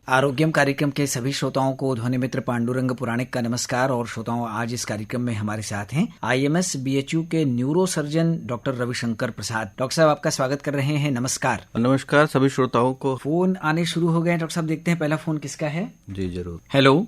आरोग्यम कार्यक्रम के सभी श्रोताओं को ध्वनि मित्र पांडुरंग पुराणिक का नमस्कार। और श्रोताओं, आज इस कार्यक्रम में हमारे साथ हैं IMS BHU के न्यूरो सर्जन डॉक्टर रविशंकर प्रसाद। डॉक्टर साहब, आपका स्वागत कर रहे हैं। नमस्कार। नमस्कार सभी श्रोताओं को। फोन आने शुरू हो गए हैं। डॉक्टर साहब, देखते हैं पहला फोन किसका है। जी जरूर। हेलो।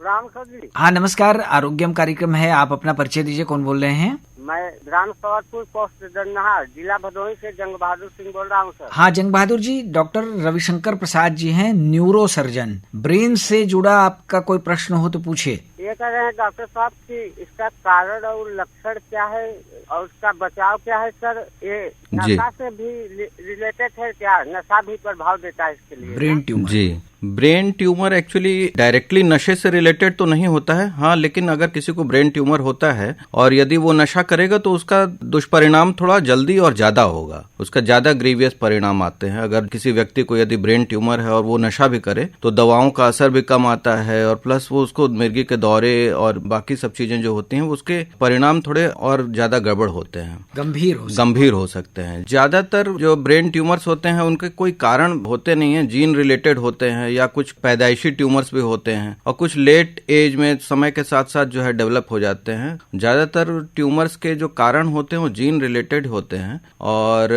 राम सर जी। हाँ नमस्कार, आरोग्यम कार्यक्रम है। आप अपना परिचय दीजिए, कौन बोल रहे हैं। मैं ग्राम सवारपुर पोस्ट दरनहार जिला भदोही से जंग बहादुर सिंह बोल रहा हूँ सर। हाँ जंग बहादुर जी, डॉक्टर रविशंकर प्रसाद जी हैं, न्यूरो सर्जन। ब्रेन से जुड़ा आपका कोई प्रश्न हो तो पूछिए। ये कह रहे हैं डॉक्टर साहब कि इसका कारण और लक्षण क्या है और उसका बचाव क्या है सर। ये नशा से भी रिलेटेड है क्या? नशा भी प्रभाव देता है इसके लिए? Brain tumour. जी, ब्रेन ट्यूमर एक्चुअली डायरेक्टली नशे से रिलेटेड तो नहीं होता है। हाँ, लेकिन अगर किसी को ब्रेन ट्यूमर होता है और यदि वो नशा करेगा तो उसका दुष्परिणाम थोड़ा जल्दी और ज्यादा होगा, उसका ज्यादा ग्रीवियस परिणाम आते हैं। अगर किसी व्यक्ति को यदि ब्रेन ट्यूमर है और वो नशा भी करे तो दवाओं का असर भी कम आता है और प्लस वो उसको मिर्गी के दौरे और बाकी सब चीजें जो होती हैं उसके परिणाम थोड़े और ज्यादा गड़बड़ होते हैं, गंभीर हो सकते हैं। ज्यादातर जो ब्रेन ट्यूमर्स होते हैं उनके कोई कारण होते नहीं है, जीन रिलेटेड होते हैं या कुछ पैदाइशी ट्यूमर्स भी होते हैं और कुछ लेट एज में समय के साथ साथ जो है डेवलप हो जाते हैं। ज्यादातर ट्यूमर्स के जो कारण होते हैं वो जीन रिलेटेड होते हैं और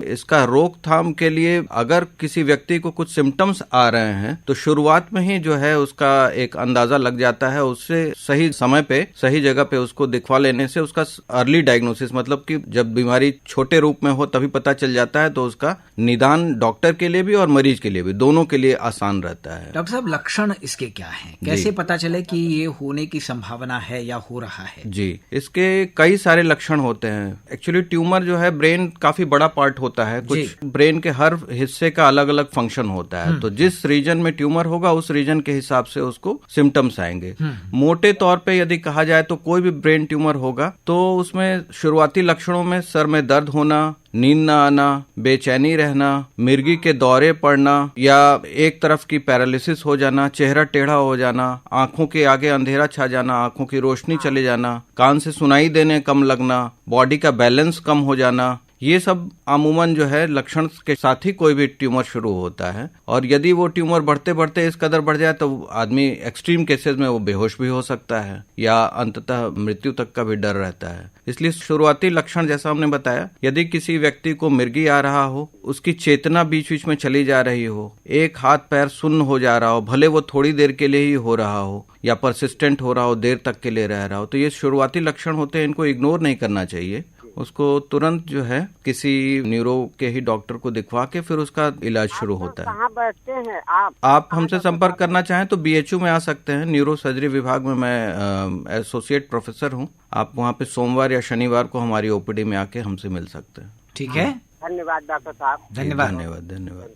इसका रोकथाम के लिए अगर किसी व्यक्ति को कुछ सिम्टम्स आ रहे हैं तो शुरुआत में ही जो है उसका एक अंदाजा लग जाता है। उससे सही समय पे सही जगह पे उसको दिखवा लेने से उसका अर्ली डायग्नोसिस, मतलब कि जब बीमारी छोटे रूप में हो तभी पता चल जाता है, तो उसका निदान डॉक्टर के लिए भी और मरीज के लिए भी, दोनों के लिए आसान रहता है। डॉक्टर साहब, लक्षण इसके क्या हैं? कैसे पता चले कि ये होने की संभावना है या हो रहा है? जी, इसके कई सारे लक्षण होते हैं। एक्चुअली ट्यूमर जो है, ब्रेन काफी बड़ा पार्ट होता है, कुछ ब्रेन के हर हिस्से का अलग अलग फंक्शन होता है। तो जिस रीजन में ट्यूमर होगा उस रीजन के हिसाब से उसको सिम्टम्स आएंगे। मोटे तौर पे यदि कहा जाए तो कोई भी ब्रेन ट्यूमर होगा तो उसमें शुरुआती लक्षणों में सर में दर्द होना, नींद न आना, बेचैनी रहना, मिर्गी के दौरे पड़ना या एक तरफ की पैरालिसिस हो जाना, चेहरा टेढ़ा हो जाना, आंखों के आगे अंधेरा छा जाना, आंखों की रोशनी चले जाना, कान से सुनाई देने कम लगना, बॉडी का बैलेंस कम हो जाना, ये सब अमूमन जो है लक्षण के साथ ही कोई भी ट्यूमर शुरू होता है। और यदि वो ट्यूमर बढ़ते बढ़ते इस कदर बढ़ जाए तो आदमी एक्सट्रीम केसेस में वो बेहोश भी हो सकता है या अंततः मृत्यु तक का भी डर रहता है। इसलिए शुरुआती लक्षण जैसा हमने बताया, यदि किसी व्यक्ति को मिर्गी आ रहा हो, उसकी चेतना बीच बीच में चली जा रही हो, एक हाथ पैर सुन्न हो जा रहा हो, भले वो थोड़ी देर के लिए ही हो रहा हो या परसिस्टेंट हो रहा हो, देर तक के लिए रह रहा हो, तो ये शुरुआती लक्षण होते हैं। इनको इग्नोर नहीं करना चाहिए, उसको तुरंत जो है किसी न्यूरो के ही डॉक्टर को दिखवा के फिर उसका इलाज शुरू होता है। कहाँ बैठते हैं आप हमसे संपर्क करना चाहें तो BHU में आ सकते हैं। न्यूरो सर्जरी विभाग में मैं एसोसिएट प्रोफेसर हूँ। आप वहाँ पे सोमवार या शनिवार को हमारी OPD में आके हमसे मिल सकते हैं। ठीक है, धन्यवाद डॉक्टर साहब। धन्यवाद।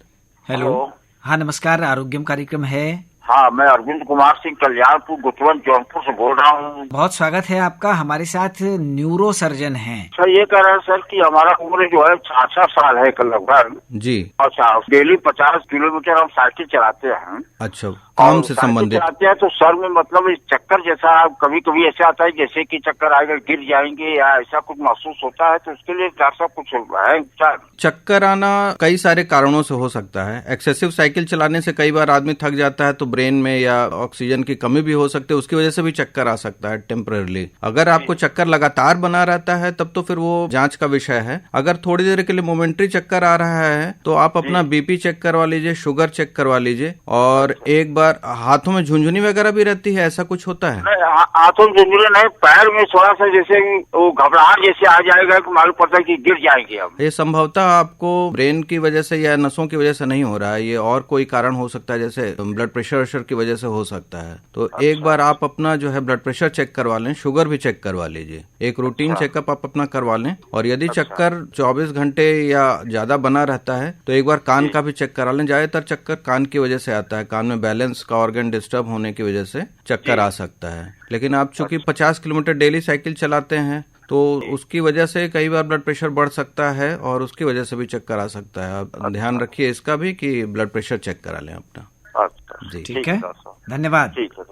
हेलो। हाँ नमस्कार, आरोग्यम कार्यक्रम है। हाँ, मैं अरविंद कुमार सिंह कल्याणपुर गुतवन जौनपुर से बोल रहा हूँ। बहुत स्वागत है आपका। हमारे साथ न्यूरो सर्जन हैं। सर ये कह रहे हैं सर कि हमारा उम्र जो है 66 साल है लगभग जी। अच्छा, डेली 50 किलोमीटर हम साइकिल चलाते हैं। अच्छा, काम से संबंधित चलाते हैं तो सर में मतलब इस चक्कर जैसा कभी कभी ऐसा आता है जैसे कि चक्कर आएगा, गिर जाएंगे या ऐसा कुछ महसूस होता है, तो उसके लिए डॉक्टर साहब कुछ है उपचार? चक्कर आना कई सारे कारणों से हो सकता है। एक्सेसिव साइकिल चलाने से कई बार आदमी थक जाता है तो ब्रेन में या ऑक्सीजन की कमी भी हो सकती है, उसकी वजह से भी चक्कर आ सकता है टेम्पररी। अगर आपको चक्कर लगातार बना रहता है तब तो फिर वो जांच का विषय है। अगर थोड़ी देर के लिए मोमेंट्री चक्कर आ रहा है तो आप अपना BP चेक करवा लीजिए, शुगर चेक करवा लीजिए। और एक बार हाथों में झुंझुनी वगैरह भी रहती है, ऐसा कुछ होता है? हाथों में झुंझुनी नहीं, पैर में थोड़ा सा जैसे वो घबराहट जैसे आ जाएगा कि मालूम पड़ता है कि गिर जाएंगे हम। ये संभवतः आपको ब्रेन की वजह से या नसों की वजह से नहीं हो रहा है, ये और कोई कारण हो सकता है, जैसे ब्लड प्रेशर की वजह से हो सकता है। तो एक बार आप अपना जो है ब्लड प्रेशर चेक करवा लें, शुगर भी चेक करवा लीजिए, एक रूटीन चेकअप आप अपना करवा लें। और यदि चक्कर 24 घंटे या ज्यादा बना रहता है तो एक बार कान का भी चेक करा लें। ज्यादातर चक्कर कान की वजह से आता है, कान में बैलेंस का ऑर्गन डिस्टर्ब होने की वजह से चक्कर आ सकता है। लेकिन आप चूंकि 50 किलोमीटर डेली साइकिल चलाते हैं तो उसकी वजह से कई बार ब्लड प्रेशर बढ़ सकता है और उसकी वजह से भी चक्कर आ सकता है। आप ध्यान रखिए इसका भी कि ब्लड प्रेशर चेक करा लें अपना। अच्छा जी, ठीक है, धन्यवाद। ठीक है,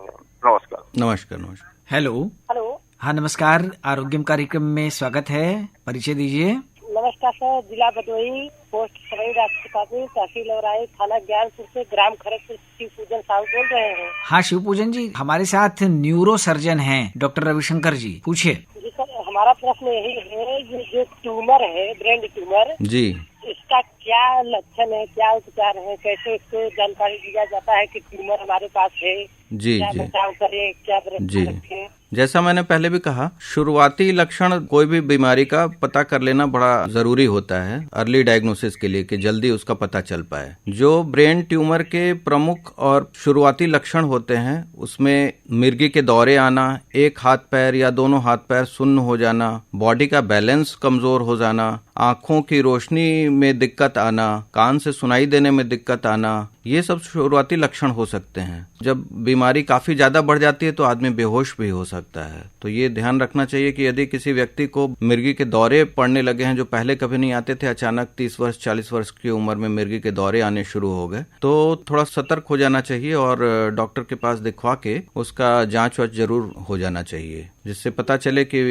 नमस्कार। हेलो। हेलो। हाँ नमस्कार, आरोग्यम कार्यक्रम में स्वागत है। परिचय दीजिए। नमस्कार नमस्कार सर, जिला भदोही, पोस्ट सराई राष्ट्रपति, तहसील औराई, थाना ज्ञानपुर से ग्राम खड़गपुर शिवपूजन साहू बोल रहे हैं। हाँ शिवपूजन जी, हमारे साथ न्यूरो सर्जन हैं डॉक्टर रविशंकर जी, पूछिए। जी सर, हमारा प्रश्न यही है, ये जो ट्यूमर है, ब्रेन ट्यूमर जी, इसका क्या लक्षण है, क्या उपचार है, कैसे इसको जानकारी दिया जाता है कि ट्यूमर हमारे पास है, जी क्या जी बचाव करे, क्या जी। रखें? जैसा मैंने पहले भी कहा, शुरुआती लक्षण कोई भी बीमारी का पता कर लेना बड़ा जरूरी होता है अर्ली डायग्नोसिस के लिए, कि जल्दी उसका पता चल पाए। जो ब्रेन ट्यूमर के प्रमुख और शुरुआती लक्षण होते हैं उसमें मिर्गी के दौरे आना, एक हाथ पैर या दोनों हाथ पैर सुन्न हो जाना, बॉडी का बैलेंस कमजोर हो जाना, आंखों की रोशनी में दिक्कत आना, कान से सुनाई देने में दिक्कत आना, ये सब शुरुआती लक्षण हो सकते हैं। जब बीमारी काफी ज्यादा बढ़ जाती है तो आदमी बेहोश भी हो सकता है। तो ये ध्यान रखना चाहिए कि यदि किसी व्यक्ति को मिर्गी के दौरे पड़ने लगे हैं जो पहले कभी नहीं आते थे, अचानक 30 वर्ष 40 वर्ष की उम्र में मिर्गी के दौरे आने शुरू हो गए, तो थोड़ा सतर्क हो जाना चाहिए और डॉक्टर के पास दिखवा के उसका जांच वाच जरूर हो जाना चाहिए, जिससे पता चले कि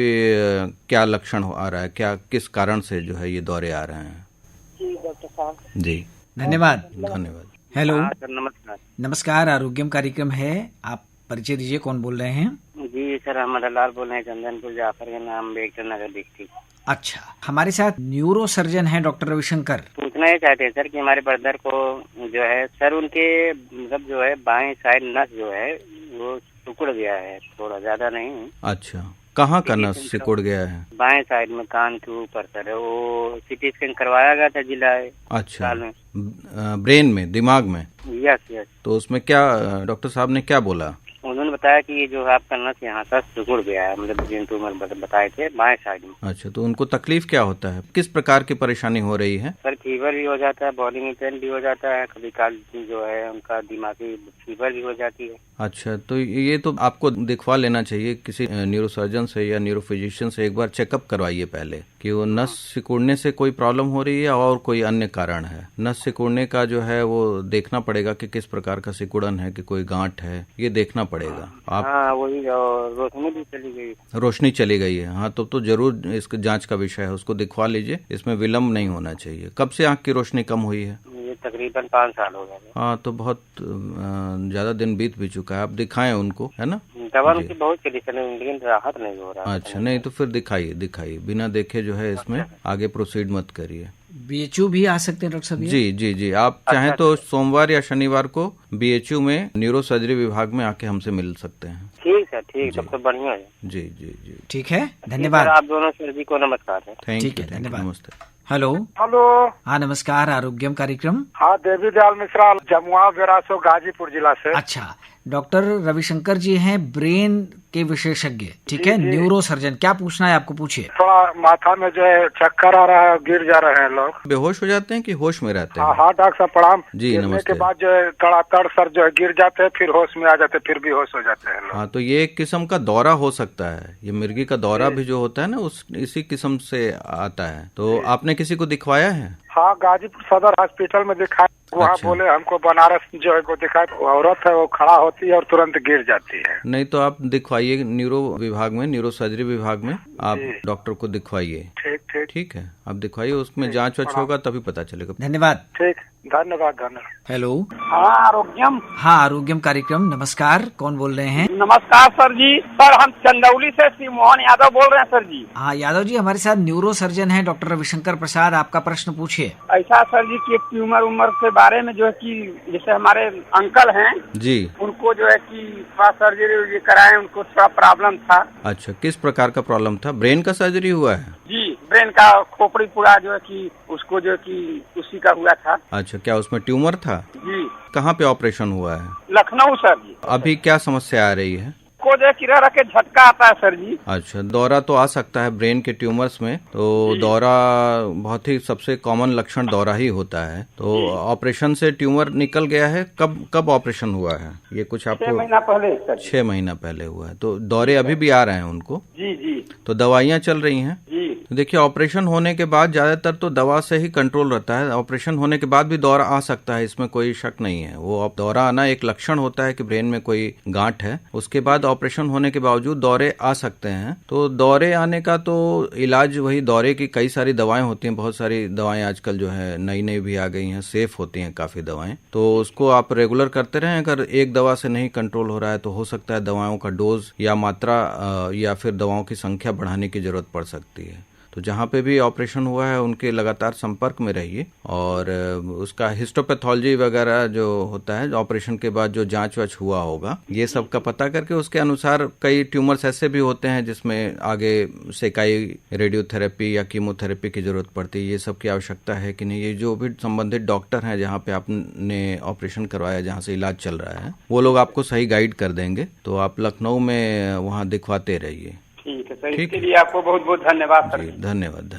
क्या लक्षण आ रहा है, क्या किस कारण से जो है ये दौरे आ रहे हैं। जी डॉक्टर साहब, जी धन्यवाद। धन्यवाद। हेलो, सर नमस्कार। नमस्कार, आरोग्यम कार्यक्रम है, आप परिचय दीजिए, कौन बोल रहे हैं? जी सर, हम मदनलाल बोल रहे हैं, चंदनपुर जाफर के नाम, बेगटर नगर डिस्ट्रिक्ट। अच्छा, हमारे साथ न्यूरो सर्जन है डॉक्टर रविशंकर। पूछना ये चाहते हैं सर कि हमारे ब्रदर को जो है सर, उनके मतलब जो है बाएं साइड नस जो है वो सिकुड़ गया है, थोड़ा ज्यादा नहीं। अच्छा, कहाँ का नस सिकुड़ गया है? बाएं साइड में, कान के ऊपर सर। वो सीटी स्कैन करवाया गया था जिला अच्छा, में। ब्रेन में, दिमाग में? Yes yes. तो उसमें क्या डॉक्टर साहब ने क्या बोला? उन्होंने बताया कि ये जो है आपका नस यहाँ का सिकुड़ गया है, मतलब ब्रेन ट्यूमर बताए थे बाएं साइड में। अच्छा, तो उनको तकलीफ क्या होता है, किस प्रकार की परेशानी हो रही है? सर फीवर भी हो जाता है, बॉडी में पेन भी हो जाता है, कभी काल जो है उनका दिमागी फीवर भी हो जाती है। अच्छा, तो ये तो आपको दिखवा लेना चाहिए किसी न्यूरोसर्जन से या न्यूरोफिजिशियन से। एक बार चेकअप करवाइए पहले कि वो नस सिकुड़ने से कोई प्रॉब्लम हो रही है और कोई अन्य कारण है। नस सिकुड़ने का जो है वो देखना पड़ेगा कि किस प्रकार का सिकुड़न है, कि कोई गांठ है, ये देखना पड़ेगा। आप वही, रोशनी भी चली गई। रोशनी चली गई है, हाँ, तो जरूर इसके जांच का विषय है, उसको दिखवा लीजिए। इसमें विलम्ब नहीं होना चाहिए। कब से आंख की रोशनी कम हुई है? ये तकरीबन 5 साल हो गए। हाँ, तो बहुत ज्यादा दिन बीत भी चुका है। आप दिखाएं उनको, है ना? दवा उनकी बहुत चली सर, लेकिन राहत नहीं हो रहा। अच्छा, नहीं तो फिर दिखाइए, बिना देखे जो है इसमें आगे प्रोसीड मत करिए। बीएचयू भी आ सकते हैं डॉक्टर साहब? जी जी जी, आप चाहें तो सोमवार या शनिवार को बीएचयू में न्यूरो सर्जरी विभाग में आके हमसे मिल सकते हैं। ठीक है, ठीक, तब तो बढ़िया है। जी जी जी, ठीक है, धन्यवाद। आप दोनों सर जी को नमस्कार है। थैंक यू, धन्यवाद। नमस्ते। हेलो। हेलो। हाँ नमस्कार, आरोग्यम कार्यक्रम। हाँ, देवी दयाल मिश्रा, जमुआ बेरासो, गाजीपुर जिला से। अच्छा, डॉक्टर रविशंकर जी हैं ब्रेन के विशेषज्ञ, ठीक है, न्यूरो सर्जन। क्या पूछना है आपको, पूछिए। थोड़ा माथा में जो है चक्कर आ रहा है, गिर जा रहे हैं लोग। बेहोश हो जाते हैं कि होश में रहते हैं? हाँ डॉक्टर साहब प्रणाम। जी गिरने नमस्ते। के बाद जो है तड़ातड़ सर जो है गिर जाते हैं, फिर होश में आ जाते हैं, फिर भी होश हो जाते हैं लोग। हाँ, तो ये एक किस्म का दौरा हो सकता है। ये मिर्गी का दौरा भी जो होता है ना, इसी किस्म से आता है। तो आपने किसी को दिखवाया है? हाँ, गाजीपुर सदर हॉस्पिटल में दिखाया, वहाँ अच्छा। बोले हमको बनारस जो है को दिखाए। औरत है, वो खड़ा होती है और तुरंत गिर जाती है। नहीं तो आप दिखवाइए न्यूरो विभाग में, न्यूरो सर्जरी विभाग में आप डॉक्टर को दिखवाइए। ठीक ठीक ठीक है, आप दिखवाइए, उसमें जांच वाच होगा तभी पता चलेगा। धन्यवाद। ठीक, धन्यवाद। हेलो। हाँ आरोग्यम। हाँ, आरोग्यम कार्यक्रम, नमस्कार, कौन बोल रहे हैं? नमस्कार सर जी। सर हम चंदौली से श्री मोहन यादव बोल रहे हैं सर जी। हाँ यादव जी, हमारे साथ न्यूरो सर्जन है डॉक्टर रविशंकर प्रसाद, आपका प्रश्न पूछिए। ऐसा सर जी कि ट्यूमर उमर के बारे में जो है कि जैसे हमारे अंकल हैं जी, उनको जो है कि थोड़ा सर्जरी कराए, उनको थोड़ा प्रॉब्लम था। अच्छा, किस प्रकार का प्रॉब्लम था? ब्रेन का सर्जरी हुआ है? जी, ब्रेन का खोपड़ी पूरा जो है कि उसको जो है कि उसी का हुआ था। अच्छा, क्या उसमें ट्यूमर था? जी, कहाँ पे ऑपरेशन हुआ है? लखनऊ सर जी। अभी क्या समस्या आ रही है? को जो है कि रह के झटका आता है सर जी। अच्छा, दौरा तो आ सकता है ब्रेन के ट्यूमर्स में, तो दौरा बहुत ही सबसे कॉमन लक्षण दौरा ही होता है। तो ऑपरेशन से ट्यूमर निकल गया है? कब ऑपरेशन हुआ है? ये कुछ 6 आपको? महीना पहले सर जी। 6 महीना पहले हुआ है। तो दौरे अभी भी आ रहे हैं उनको? जी जी तो दवाइयाँ चल रही हैं? जी। तो देखिए, ऑपरेशन होने के बाद ज्यादातर तो दवा से ही कंट्रोल रहता है। ऑपरेशन होने के बाद भी दौरा आ सकता है, इसमें कोई शक नहीं है। वो दौरा आना एक लक्षण होता है कि ब्रेन में कोई गांठ है। उसके बाद ऑपरेशन होने के बावजूद दौरे आ सकते हैं। तो दौरे आने का तो इलाज वही दौरे की कई सारी दवाएं होती हैं। बहुत सारी दवाएं आजकल जो है नई नई भी आ गई हैं, सेफ होती हैं काफी दवाएं। तो उसको आप रेगुलर करते रहें। अगर एक दवा से नहीं कंट्रोल हो रहा है तो हो सकता है दवाओं का डोज या मात्रा या फिर दवाओं की संख्या बढ़ाने की जरूरत पड़ सकती है। तो जहाँ पे भी ऑपरेशन हुआ है उनके लगातार संपर्क में रहिए, और उसका हिस्टोपैथोलॉजी वगैरह जो होता है ऑपरेशन के बाद जो जांच वाच हुआ होगा, ये सब का पता करके उसके अनुसार कई ट्यूमर्स ऐसे भी होते हैं जिसमें आगे सेकाई रेडियोथेरेपी या कीमोथेरेपी की जरूरत पड़ती है। ये सब की आवश्यकता है कि नहीं, ये जो भी संबंधित डॉक्टर हैं जहाँ पे आपने ऑपरेशन करवाया, जहाँ से इलाज चल रहा है, वो लोग आपको सही गाइड कर देंगे। तो आप लखनऊ में वहाँ दिखवाते रहिए। ठीक है सर, इसके लिए आपको बहुत बहुत धन्यवाद सर। धन्यवाद।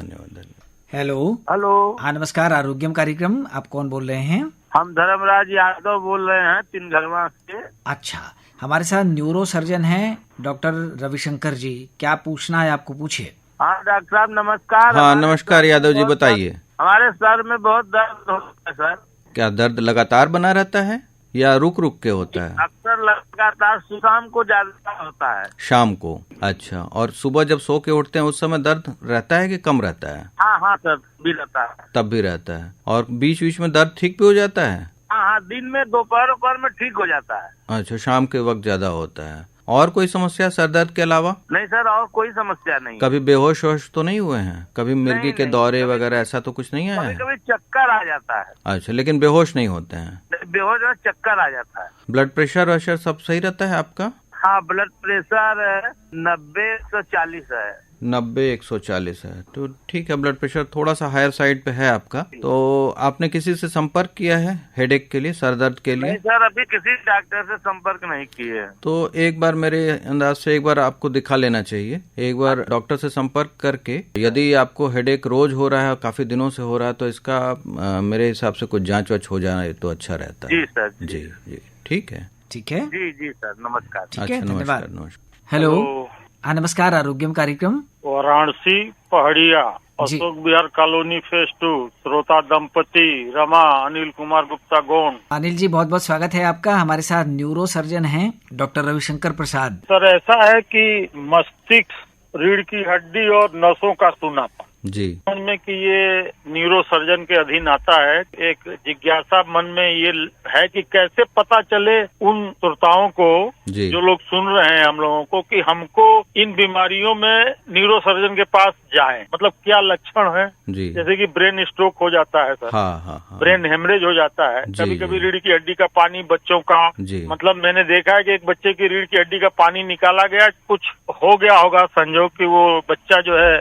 हेलो। हाँ, नमस्कार। आरोग्यम कार्यक्रम, आप कौन बोल रहे हैं? हम धर्मराज यादव बोल रहे हैं, तीन घरवा से। अच्छा, हमारे साथ न्यूरो सर्जन हैं डॉक्टर रविशंकर जी। क्या पूछना है आपको, पूछिए। हाँ डॉक्टर साहब नमस्कार। हाँ नमस्कार यादव जी, बताइए। हमारे सर में बहुत दर्द होता है सर। क्या दर्द लगातार बना रहता है या रुक रुक के होता है? अक्सर लगातार शाम को ज्यादा होता है। शाम को? अच्छा, और सुबह जब सो के उठते हैं उस समय दर्द रहता है कि कम रहता है? हाँ सर, भी रहता है। तब भी रहता है। और बीच बीच में दर्द ठीक भी हो जाता है? हाँ, दिन में दोपहर में ठीक हो जाता है। अच्छा, शाम के वक्त ज्यादा होता है। और कोई समस्या सर दर्द के अलावा? नहीं सर, और कोई समस्या नहीं। कभी बेहोश वोश तो नहीं हुए हैं? कभी मिर्गी के दौरे वगैरह ऐसा तो कुछ नहीं आया है? कभी चक्कर आ जाता है। अच्छा, लेकिन बेहोश नहीं होते हैं? बेहोश में चक्कर आ जाता है। ब्लड प्रेशर वशर सब सही रहता है आपका? हाँ, ब्लड प्रेशर 90/140 है। 90/140 है, तो ठीक है। ब्लड प्रेशर थोड़ा सा हायर साइड पे है आपका। तो आपने किसी से संपर्क किया है हेडेक के लिए, सर दर्द के लिए? नहीं सर, अभी किसी डॉक्टर से संपर्क नहीं किए। तो एक बार मेरे अंदाज से एक बार आपको दिखा लेना चाहिए। एक बार डॉक्टर से संपर्क करके, यदि आपको हेडेक रोज हो रहा है, काफी दिनों से हो रहा है, तो इसका मेरे हिसाब से कुछ जांच वाच हो जाना तो अच्छा रहता है। जी सर। जी, ठीक है। ठीक है जी सर, नमस्कार। ठीक है, अच्छा, धन्यवाद। नमस्कार। हेलो। हाँ, नमस्कार। आरोग्यम कार्यक्रम, वाराणसी पहाड़िया, अशोक विहार कॉलोनी फेज 2, श्रोता दंपति रमा अनिल कुमार गुप्ता गोंड। अनिल जी, बहुत बहुत स्वागत है आपका। हमारे साथ न्यूरो सर्जन हैं डॉक्टर रविशंकर प्रसाद। सर, ऐसा है कि मस्तिष्क, रीढ़ की हड्डी और नसों का सूनापन जी, मन में कि ये न्यूरो सर्जन के अधीन आता है। एक जिज्ञासा मन में ये है कि कैसे पता चले उन श्रोताओं को, जो लोग सुन रहे हैं हम लोगों को, कि हमको इन बीमारियों में न्यूरो सर्जन के पास जाएं। मतलब क्या लक्षण है? जैसे कि ब्रेन स्ट्रोक हो जाता है सर। हाँ। ब्रेन हेमरेज हो जाता है। कभी कभी रीढ़ की हड्डी का पानी बच्चों का, मतलब मैंने देखा है कि एक बच्चे की रीढ़ की हड्डी का पानी निकाला गया, कुछ हो गया होगा संजोग कि वो बच्चा जो है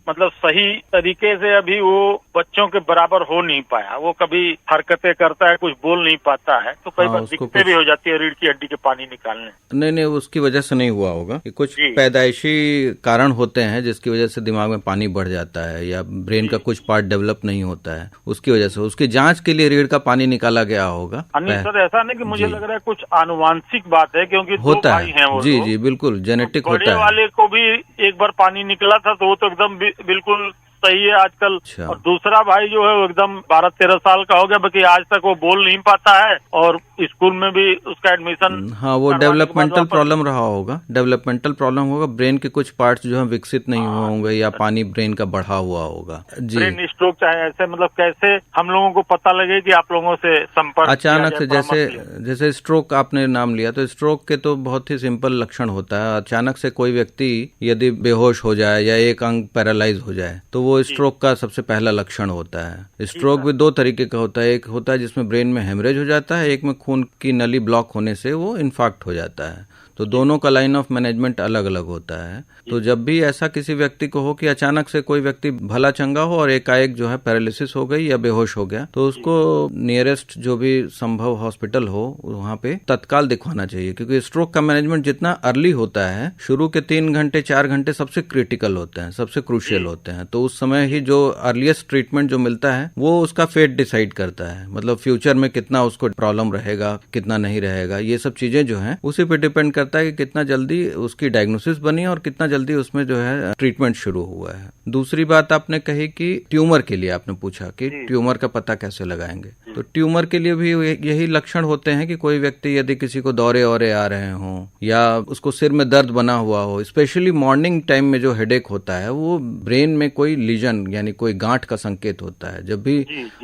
मतलब सही तरीके से अभी वो बच्चों के बराबर हो नहीं पाया। वो कभी हरकतें करता है, कुछ बोल नहीं पाता है, तो कई बार दिक्कतें भी हो जाती है रीढ़ की हड्डी के पानी निकालने। नहीं, उसकी वजह से नहीं हुआ होगा। कुछ पैदाइशी कारण होते हैं जिसकी वजह से दिमाग में पानी बढ़ जाता है, या ब्रेन का कुछ पार्ट डेवलप नहीं होता है, उसकी वजह से उसकी जांच के लिए रीढ़ का पानी निकाला गया होगा। सर, ऐसा नहीं कि मुझे लग रहा है कुछ आनुवांशिक बात है, क्योंकि होता दो भाई हैं वो। जी, बिल्कुल जेनेटिक होता है। बड़े वाले को भी एक बार पानी निकला था तो वो तो एकदम बिल्कुल सही है आजकल। और दूसरा भाई जो है वो एकदम 12-13 साल का हो गया, बाकी आज तक वो बोल नहीं पाता है, और स्कूल में भी उसका एडमिशन। हाँ, वो डेवलपमेंटल प्रॉब्लम रहा होगा। डेवलपमेंटल प्रॉब्लम होगा, ब्रेन के कुछ पार्ट्स जो है विकसित नहीं हुए होंगे, या पानी ब्रेन का बढ़ा हुआ होगा। जी, ब्रेन स्ट्रोक चाहे ऐसे, मतलब कैसे हम लोगों को पता लगे कि आप लोगों से संपर्क अचानक से, जैसे स्ट्रोक आपने नाम लिया, तो स्ट्रोक के तो बहुत ही सिंपल लक्षण होता है। अचानक से कोई व्यक्ति यदि बेहोश हो जाए या एक अंग पैरालाइज हो जाए, तो वो स्ट्रोक का सबसे पहला लक्षण होता है। स्ट्रोक भी दो तरीके का होता है। एक होता है जिसमें ब्रेन में हेमरेज हो जाता है, एक में खून की नली ब्लॉक होने से वो इन्फार्क्ट हो जाता है। तो दोनों का लाइन ऑफ मैनेजमेंट अलग अलग होता है। तो जब भी ऐसा किसी व्यक्ति को हो कि अचानक से कोई व्यक्ति भला चंगा हो और एकाएक जो है पैरालिसिस हो गई या बेहोश हो गया, तो उसको नियरेस्ट जो भी संभव हॉस्पिटल हो वहाँ पे तत्काल दिखवाना चाहिए। क्योंकि स्ट्रोक का मैनेजमेंट जितना अर्ली होता है, शुरू के 3 घंटे 4 घंटे सबसे क्रिटिकल होते हैं, सबसे क्रूशियल होते हैं। तो उस समय ही जो अर्लीस्ट ट्रीटमेंट जो मिलता है वो उसका फेट डिसाइड करता है। मतलब फ्यूचर में कितना उसको प्रॉब्लम रहेगा, कितना नहीं रहेगा, ये सब चीजें जो है उसी पे डिपेंड करता करता है कि कितना जल्दी उसकी डायग्नोसिस बनी और कितना जल्दी उसमें जो है ट्रीटमेंट शुरू हुआ है। दूसरी बात आपने कही कि ट्यूमर के लिए आपने पूछा कि ट्यूमर का पता कैसे लगाएंगे, तो ट्यूमर के लिए भी यही लक्षण होते हैं कि कोई व्यक्ति यदि किसी को दौरे आ रहे हों या उसको सिर में दर्द बना हुआ हो, स्पेशली मॉर्निंग टाइम में जो हेडेक होता है वो ब्रेन में कोई लीजन यानी कोई गांठ का संकेत होता है। जब भी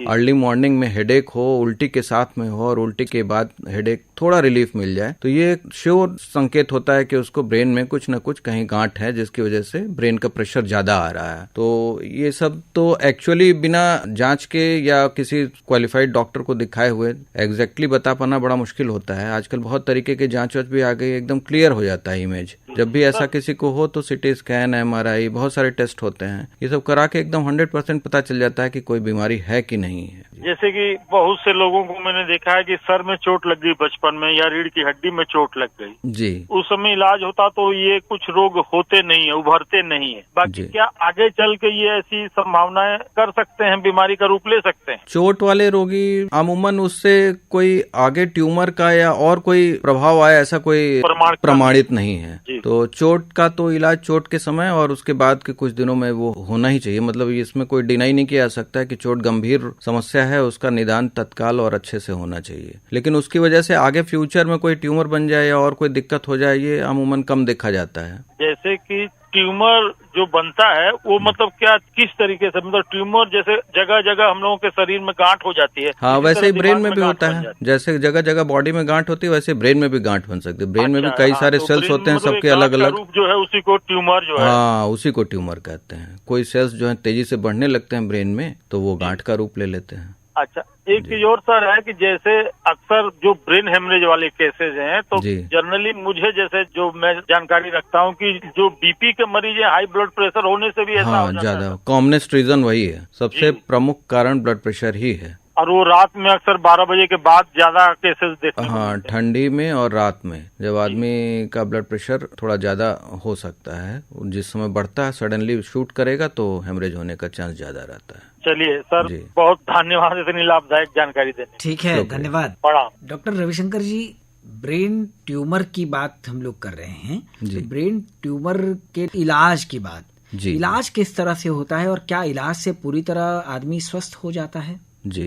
अर्ली मॉर्निंग में हेडेक हो, उल्टी के साथ में हो और उल्टी के बाद हेडेक थोड़ा रिलीफ मिल जाए, तो ये श्योर संकेत होता है कि उसको ब्रेन में कुछ न कुछ कहीं गांठ है जिसकी वजह से ब्रेन का प्रेशर ज्यादा आ रहा है। तो ये सब तो एक्चुअली बिना जांच के या किसी क्वालिफाइड डॉक्टर को दिखाए हुए एग्जैक्टली बता पाना बड़ा मुश्किल होता है। आजकल बहुत तरीके के जांच भी आ गई, एकदम क्लियर हो जाता है इमेज। जब भी ऐसा किसी को हो तो सिटी स्कैन, MRI, बहुत सारे टेस्ट होते हैं, ये सब करा के एकदम 100% पता चल जाता है कि कोई बीमारी है कि नहीं है। जैसे कि बहुत से लोगों को मैंने देखा है कि सर में चोट लग गई बचपन में या रीढ़ की हड्डी में चोट लग गई जी, उस समय इलाज होता तो ये कुछ रोग होते नहीं है, उभरते नहीं है। बाकी क्या आगे चल के ये ऐसी संभावनाएं कर सकते हैं, बीमारी का रूप ले सकते हैं? चोट वाले रोगी अमूमन उससे कोई आगे ट्यूमर का या और कोई प्रभाव आया ऐसा कोई प्रमाणित नहीं है। तो चोट का तो इलाज चोट के समय और उसके बाद के कुछ दिनों में वो होना ही चाहिए। मतलब इसमें कोई डिनाई नहीं किया जा सकता है कि चोट गंभीर समस्या है, उसका निदान तत्काल और अच्छे से होना चाहिए। लेकिन उसकी वजह से आगे फ्यूचर में कोई ट्यूमर बन जाए या और कोई दिक्कत हो जाए, ये अमूमन कम देखा जाता है। जैसे कि ट्यूमर जो बनता है वो मतलब क्या किस तरीके से, मतलब ट्यूमर जैसे जगह जगह हम लोगों के शरीर में गांठ हो जाती है, हाँ वैसे ही ब्रेन में भी होता है। जैसे जगह जगह बॉडी में गांठ होती है वैसे ब्रेन में भी गांठ बन सकती है। ब्रेन में भी कई सारे सेल्स होते हैं, सबके अलग अलग रूप जो है उसी को ट्यूमर जो है, हाँ उसी को ट्यूमर कहते हैं। कोई सेल्स जो है तेजी से बढ़ने लगते हैं ब्रेन में तो वो गांठ का रूप ले लेते हैं। अच्छा, एक चीज और सर है कि जैसे अक्सर जो ब्रेन हेमरेज वाले केसेस हैं तो जनरली मुझे जैसे जो मैं जानकारी रखता हूँ कि जो बीपी के मरीज हैं, हाई ब्लड प्रेशर होने से भी ऐसा हो जाता है। ज्यादा कॉमनेस्ट रीजन वही है, सबसे प्रमुख कारण ब्लड प्रेशर ही है। और वो रात में अक्सर 12 बजे के बाद ज्यादा केसेस देखते हैं। हाँ, ठंडी में और रात में जब आदमी का ब्लड प्रेशर थोड़ा ज्यादा हो सकता है, जिस समय बढ़ता है सडनली शूट करेगा तो हेमरेज होने का चांस ज्यादा रहता है। चलिए सर, बहुत धन्यवाद इतनी लाभदायक जानकारी देने। ठीक है, धन्यवाद। डॉक्टर रविशंकर जी, ब्रेन ट्यूमर की बात हम लोग कर रहे हैं, तो ब्रेन ट्यूमर के इलाज की बात, इलाज किस तरह से होता है और क्या इलाज से पूरी तरह आदमी स्वस्थ हो जाता है? जी,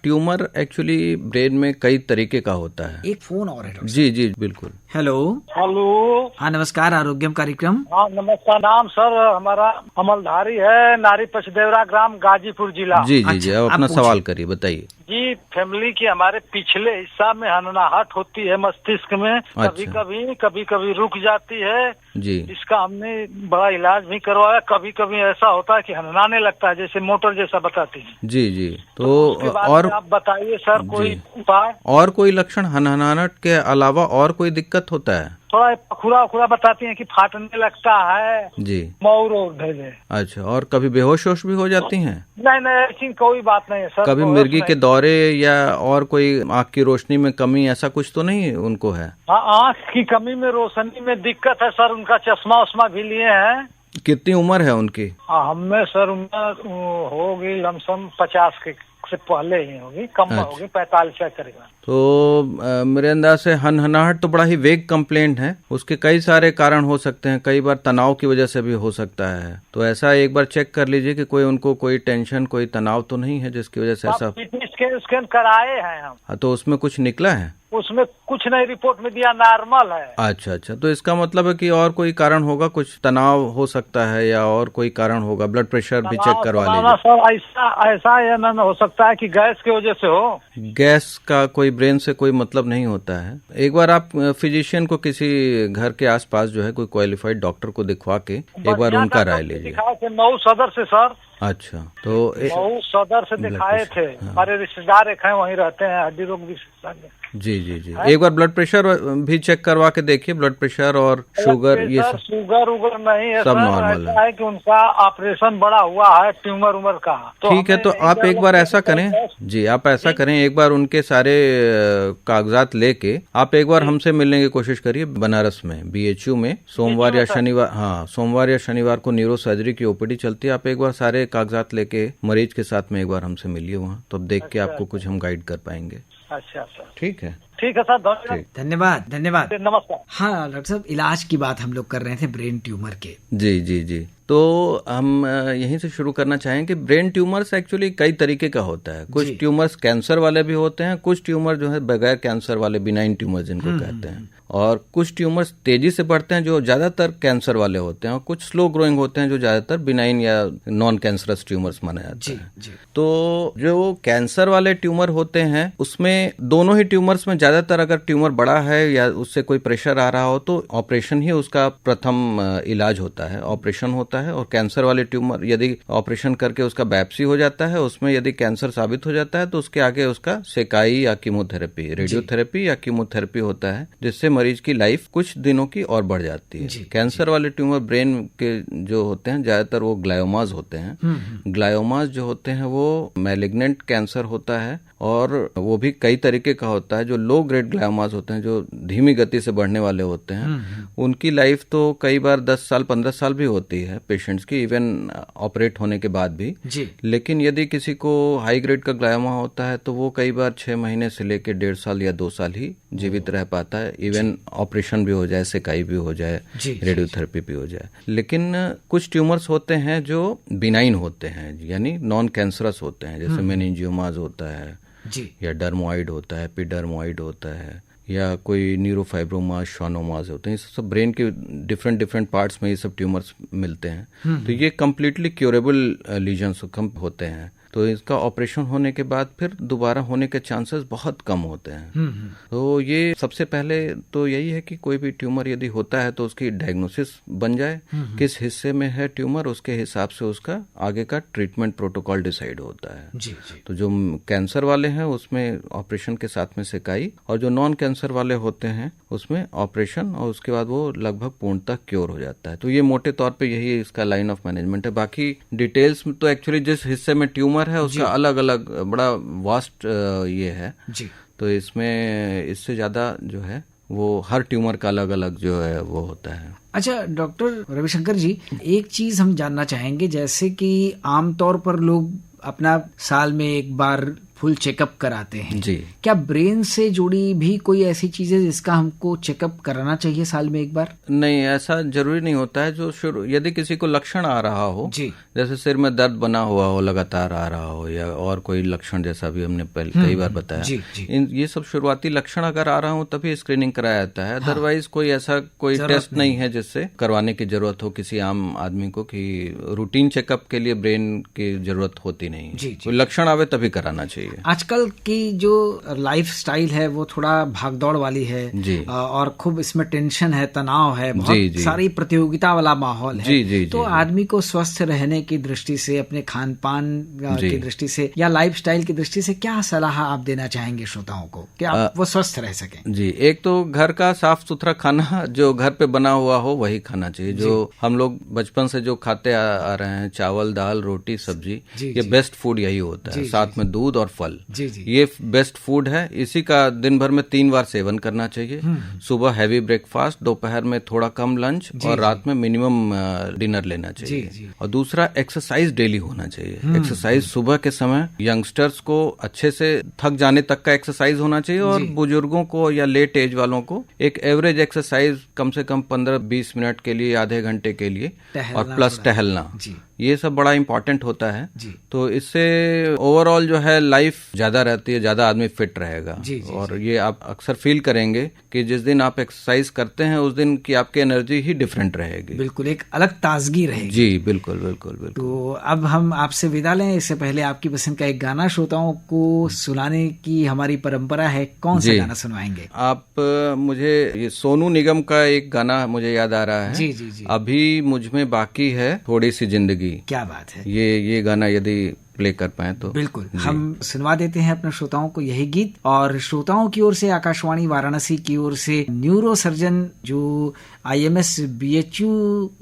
ट्यूमर एक्चुअली ब्रेन में कई तरीके का होता है। एक फोन और है। जी बिल्कुल। हेलो। हाँ, नमस्कार, आरोग्यम कार्यक्रम। हाँ नमस्कार। नाम सर हमारा अमलधारी है, नारी पचदेवरा ग्राम, गाजीपुर जिला। जी, अब अपना सवाल करिए, बताइए। जी, फैमिली की हमारे पिछले हिस्सा में हननाहट होती है मस्तिष्क में, कभी कभी रुक जाती है जी। इसका हमने बड़ा इलाज भी करवाया। कभी कभी ऐसा होता है कि हननाने लगता है, जैसे मोटर जैसा बताती है। जी तो और आप बताइए सर कोई उपाय। और कोई लक्षण हनहनाहट के अलावा और कोई दिक्कत होता है? थोड़ा खुरा बताती हैं कि फाटने लगता है जी, मौर भेजे। अच्छा, और कभी बेहोश भी हो जाती हैं? नहीं ऐसी कोई बात नहीं है सर। कभी मिर्गी के दौरे या और कोई आँख की रोशनी में कमी, ऐसा कुछ तो नहीं उनको है? हाँ, आँख की कमी में, रोशनी में दिक्कत है सर। उनका चश्मा भी लिए हैं। कितनी उम्र है उनकी? हमें सर उम्र होगी लमसम 50 के से पहले ही होगी, कम होगी 45 के करीब। तो मेरे अंदाज से हनहनाहट तो बड़ा ही वेग कंप्लेंट है, उसके कई सारे कारण हो सकते हैं, कई बार तनाव की वजह से भी हो सकता है। तो ऐसा एक बार चेक कर लीजिए कि उनको कोई टेंशन, कोई तनाव तो नहीं है जिसकी वजह से ऐसा। स्कैन कराए हैं हम। हाँ, तो उसमें कुछ निकला है? उसमें कुछ नहीं, रिपोर्ट में दिया नॉर्मल है। अच्छा, तो इसका मतलब है कि और कोई कारण होगा, कुछ तनाव हो सकता है या और कोई कारण होगा। ब्लड प्रेशर भी चेक करवा लीजिए सर। ऐसा या न हो सकता है कि गैस की वजह से हो। गैस का कोई ब्रेन से कोई मतलब नहीं होता है। एक बार आप फिजिशियन को, किसी घर के आसपास जो है कोई क्वालिफाइड डॉक्टर को दिखवा के एक बार उनका राय लीजिए। मऊ सदर से सर। अच्छा, तो मऊ सदर से दिखाए थे। हमारे रिश्तेदार एक हैं, वहीं रहते हैं, हड्डी रोग विशेषज्ञ। जी एक बार ब्लड प्रेशर भी चेक करवा के देखिए। ब्लड प्रेशर और शुगर, ये सब शुगर नहीं है, सब नॉर्मल है कि उनका ऑपरेशन बड़ा हुआ है ट्यूमर का। ठीक है, तो आप एक बार ऐसा करें जी, आप ऐसा करें, एक बार उनके सारे कागजात लेके आप एक बार हमसे मिलने की कोशिश करिए बनारस में, BHU में। सोमवार या शनिवार को न्यूरो सर्जरी की OPD चलती है। आप एक बार सारे कागजात लेके मरीज के साथ में एक बार हमसे मिलिए वहाँ, तो अब देख के आपको कुछ हम गाइड कर पाएंगे। अच्छा सर, ठीक है। ठीक है सर, धन्यवाद। नमस्कार। हाँ डॉक्टर साहब, इलाज की बात हम लोग कर रहे थे ब्रेन ट्यूमर के। जी जी जी, तो हम यहीं से शुरू करना चाहेंगे। ब्रेन ट्यूमर्स एक्चुअली कई तरीके का होता है। कुछ ट्यूमर्स कैंसर वाले भी होते हैं, कुछ ट्यूमर जो है बगैर कैंसर वाले, बिनाइन ट्यूमर जिनको कहते हैं, और कुछ ट्यूमर्स तेजी से बढ़ते हैं जो ज्यादातर कैंसर वाले होते हैं, और कुछ स्लो ग्रोइंग होते हैं जो ज्यादातर बिनाइन या नॉन कैंसरस ट्यूमर्स माने जाते हैं। तो जो कैंसर वाले ट्यूमर होते हैं उसमें दोनों ही ट्यूमर्स में ज्यादातर अगर ट्यूमर बड़ा है या उससे कोई प्रेशर आ रहा हो तो ऑपरेशन ही उसका प्रथम इलाज होता है, ऑपरेशन होता है। और कैंसर वाले ट्यूमर यदि ऑपरेशन करके उसका बायोप्सी हो जाता है, उसमें यदि कैंसर साबित हो जाता है तो उसके आगे उसका सेकाई या कीमोथेरेपी, रेडियोथेरेपी या कीमोथेरेपी होता है, जिससे मरीज की लाइफ कुछ दिनों की और बढ़ जाती है। कैंसर वाले ट्यूमर ब्रेन के जो होते हैं ज्यादातर वो ग्लायोमास होते हैं। ग्लायोमास जो होते हैं वो मैलिग्नेंट कैंसर होता है, और वो भी कई तरीके का होता है। जो लो ग्रेड ग्लायोमास होते हैं, जो धीमी गति से बढ़ने वाले होते हैं, उनकी लाइफ तो कई बार 10 साल 15 साल भी होती है पेशेंट्स की, इवन ऑपरेट होने के बाद भी। लेकिन यदि किसी को हाई ग्रेड का ग्लायोमा होता है तो वो कई बार 6 महीने से लेकर 1.5 साल या 2 साल ही जीवित रह पाता है, इवन ऑपरेशन भी हो जाए, सेकाई भी हो जाए, रेडियोथेरेपी भी हो जाए। लेकिन कुछ ट्यूमर्स होते हैं जो बिनाइन होते हैं, यानी नॉन कैंसरस होते हैं, जैसे मेनिंजियोमास होता है, या डर्मोइड होता है, एपिडर्मोइड होता है, या कोई न्यूरोफाइब्रोमास, श्वानोमास होते हैं। ये सब ब्रेन के डिफरेंट पार्ट्स में ये सब ट्यूमर्स मिलते हैं। तो ये कम्प्लीटली क्योरेबल लीजन्स होते हैं। तो इसका ऑपरेशन होने के बाद फिर दोबारा होने के चांसेस बहुत कम होते हैं। तो ये सबसे पहले तो यही है कि कोई भी ट्यूमर यदि होता है तो उसकी डायग्नोसिस बन जाए, किस हिस्से में है ट्यूमर, उसके हिसाब से उसका आगे का ट्रीटमेंट प्रोटोकॉल डिसाइड होता है। तो जो कैंसर वाले हैं उसमें ऑपरेशन के साथ में सेकाई, और जो नॉन कैंसर वाले होते हैं उसमें ऑपरेशन, और उसके बाद वो लगभग पूर्णतः क्योर हो जाता है। तो ये मोटे तौर पे यही इसका लाइन ऑफ मैनेजमेंट है। बाकी डिटेल्स तो एक्चुअली जिस हिस्से में ट्यूमर है उसका अलग अलग बड़ा वास्ट ये है। तो इसमें इससे ज्यादा जो है वो हर ट्यूमर का अलग अलग जो है वो होता है। अच्छा डॉक्टर रविशंकर जी, एक चीज हम जानना चाहेंगे, जैसे कि आमतौर पर लोग अपना साल में एक बार फुल चेकअप कराते हैं जी, क्या ब्रेन से जुड़ी भी कोई ऐसी चीज है जिसका हमको चेकअप कराना चाहिए साल में एक बार? नहीं, ऐसा जरूरी नहीं होता है। जो यदि किसी को लक्षण आ रहा हो जी, जैसे सिर में दर्द बना हुआ हो, लगातार आ रहा हो, या और कोई लक्षण जैसा भी हमने पहले कई बार बताया, ये सब शुरुआती लक्षण अगर आ रहा हो तभी स्क्रीनिंग कराया जाता है। अदरवाइज कोई ऐसा कोई टेस्ट नहीं है जिससे करवाने की जरूरत हो किसी आम आदमी को, कि रूटीन चेकअप के लिए ब्रेन की जरूरत होती नहीं। कोई लक्षण आवे तभी कराना चाहिए। आजकल की जो लाइफ स्टाइल है वो थोड़ा भागदौड़ वाली है जी, और खूब इसमें टेंशन है, तनाव है, बहुत सारी प्रतियोगिता वाला माहौल है। तो आदमी को स्वस्थ रहने की दृष्टि से, अपने खान पान की दृष्टि से या लाइफ स्टाइल की दृष्टि से क्या सलाह आप देना चाहेंगे श्रोताओं को कि आप वो स्वस्थ रह सकें? जी, एक तो घर का साफ सुथरा खाना जो घर पे बना हुआ हो वही खाना चाहिए। जो हम लोग बचपन से जो खाते आ रहे हैं, चावल, दाल, रोटी, सब्जी, ये बेस्ट फूड यही होता है। साथ में दूध और फल, ये बेस्ट फूड है। इसी का दिन भर में 3 बार सेवन करना चाहिए। सुबह हैवी ब्रेकफास्ट, दोपहर में थोड़ा कम लंच, और रात में मिनिमम डिनर लेना चाहिए। और दूसरा, एक्सरसाइज डेली होना चाहिए। एक्सरसाइज सुबह के समय यंगस्टर्स को अच्छे से थक जाने तक का एक्सरसाइज होना चाहिए, और बुजुर्गों को या लेट एज वालों को एक एवरेज एक्सरसाइज कम से कम 15-20 मिनट के लिए, आधे घंटे के लिए, और प्लस टहलना, ये सब बड़ा इम्पोर्टेंट होता है। तो इससे ओवरऑल जो है लाइफ ज्यादा रहती है, ज्यादा आदमी फिट रहेगा। और ये आप अक्सर फील करेंगे कि जिस दिन आप एक्सरसाइज करते हैं उस दिन की आपकी एनर्जी ही डिफरेंट रहेगी, बिल्कुल एक अलग ताजगी रहेगी। जी बिल्कुल बिल्कुल बिल्कुल। तो अब हम आपसे विदा लें, इससे पहले आपकी पसंद का एक गाना श्रोताओं को सुनाने की हमारी परंपरा है। कौन सा गाना सुनवाएंगे आप? मुझे ये सोनू निगम का एक गाना मुझे याद आ रहा है, जी। अभी मुझ में बाकी है थोड़ी सी जिंदगी। क्या बात है। ये गाना यदि प्ले कर पाए तो बिल्कुल हम सुनवा देते हैं अपने श्रोताओं को यही गीत। और श्रोताओं की ओर से, आकाशवाणी वाराणसी की ओर से, न्यूरो सर्जन जो IMS BHU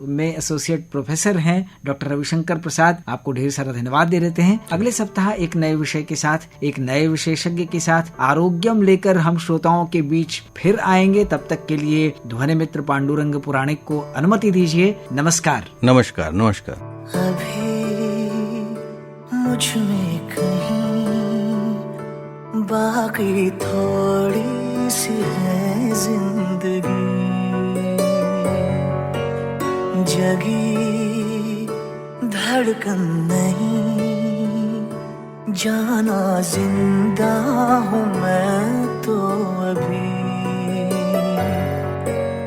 में एसोसिएट प्रोफेसर हैं डॉक्टर रविशंकर प्रसाद, आपको ढेर सारा धन्यवाद दे देते हैं। अगले सप्ताह एक नए विषय के साथ, एक नए विशेषज्ञ के साथ आरोग्यम लेकर हम श्रोताओं के बीच फिर आएंगे। तब तक के लिए ध्वनि मित्र पांडुरंग पुराणिक को अनुमति दीजिए। नमस्कार। नमस्कार। नमस्कार। मुझ में कहीं बाकी थोड़ी सी है जिंदगी, जगी धड़कन नहीं, जाना जिंदा हूँ मैं तो अभी।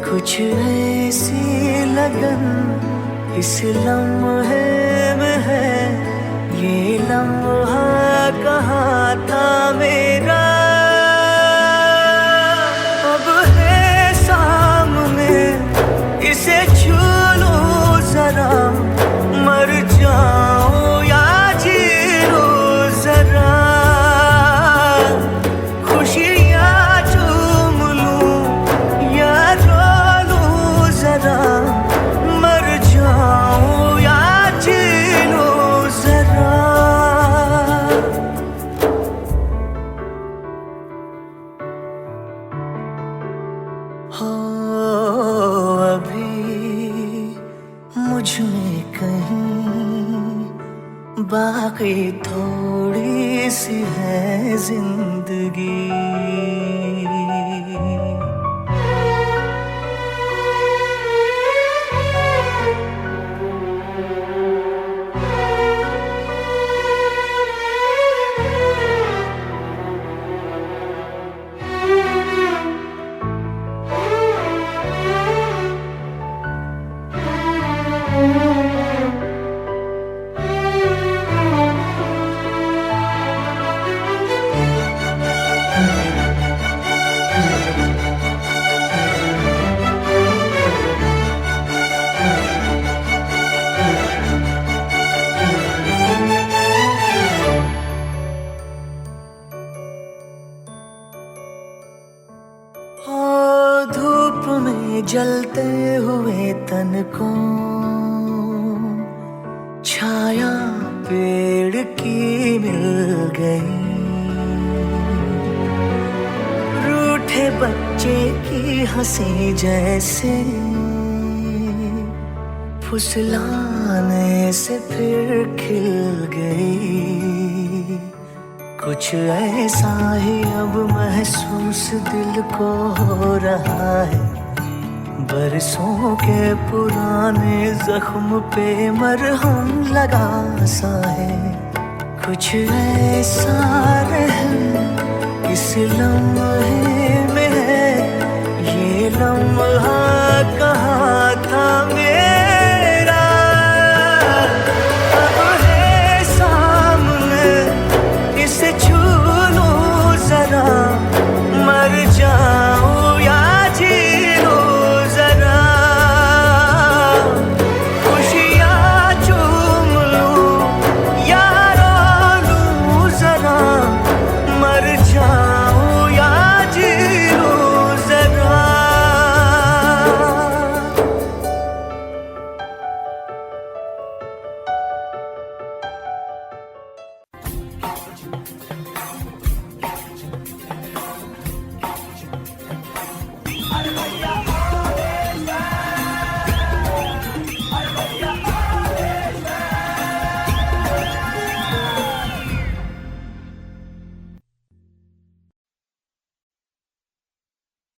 कुछ ऐसी लगन इस लम्हे में है, ये लम्हा कहाँ था मेरा, अब है सामने, इसे छू लो जरा, मर जाऊं या जी लो जरा, खुशियाँ चूम लूं या रो लूं जरा, मर जाऊं या जी लो जरा। हो अभी मुझ में कहीं बाकी थोड़ी सी है जिंदगी। धूप में जलते हुए तन को छाया पेड़ की मिल गई, रूठे बच्चे की हंसी जैसे फुसलाने से फिर खिल गई। कुछ ऐसा ही अब महसूस दिल को हो रहा है, बरसों के पुराने जख्म पे मरहम लगा सा है। कुछ ऐसा